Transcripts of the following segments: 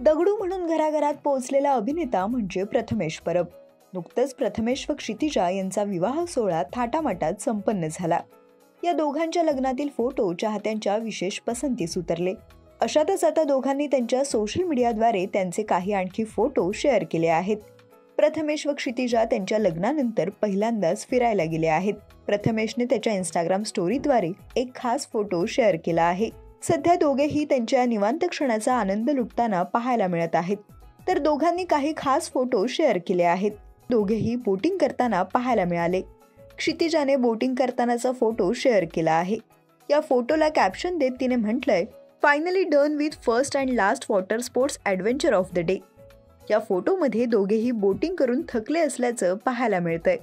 दगडू म्हणून घराघरात पोहोचलेला अभिनेता म्हणजे प्रथमेश परब. नुकतंच प्रथमेश व क्षितिजा यांचा विवाह सोहळा थाटामाटात संपन्न झाला. या दोघांच्या लग्नातील फोटो चाहत्यांच्या विशेष पसंतीस उतरले. अशातच आता दोघांनी त्यांच्या सोशल मीडियाद्वारे त्यांचे काही आणखी फोटो शेअर केले आहेत. प्रथमेश व क्षितिजा त्यांच्या लग्नानंतर पहिल्यांदाच फिरायला गेले आहेत. प्रथमेशने त्याच्या इंस्टाग्राम स्टोरीद्वारे एक खास फोटो शेअर केला आहे. सध्या दोघेही त्यांच्या निवांत क्षणाचा आनंद लुटताना पाहायला मिळत आहेत. तर दोघांनी काही खास फोटो शेअर केले आहेत. दोघेही बोटिंग करताना पाहायला मिळाले. क्षितिजाने बोटिंग करतानाचा फोटो शेअर केला आहे. या फोटोला कॅप्शन देत तिने म्हटलंय, finally done with first and last water sports adventure of the day. या फोटोमध्ये दोघेही बोटिंग करून थकले असल्याचं पाहायला मिळतंय.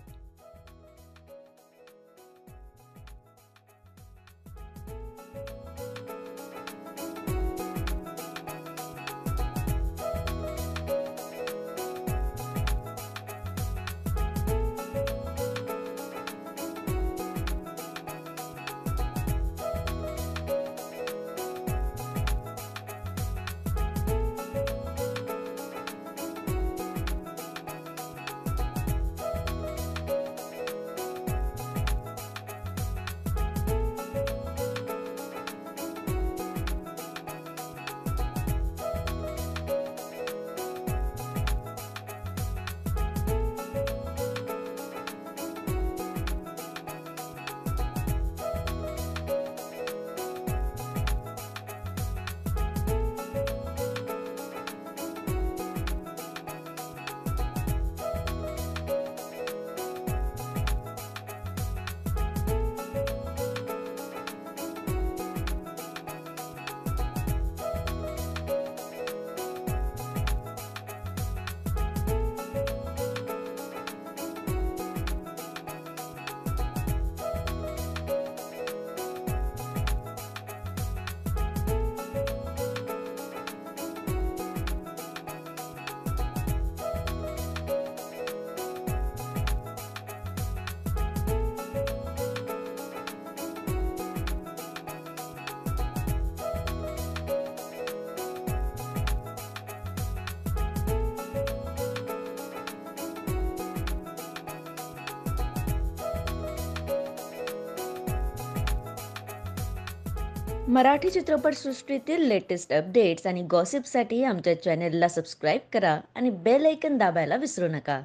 मराठी चित्रपटसृष्टीतील लेटेस्ट अपडेट्स आणि गॉसिपसाठी आमच्या चॅनेलला सबस्क्राईब करा आणि बेल ऐकन दाबायला विसरू नका.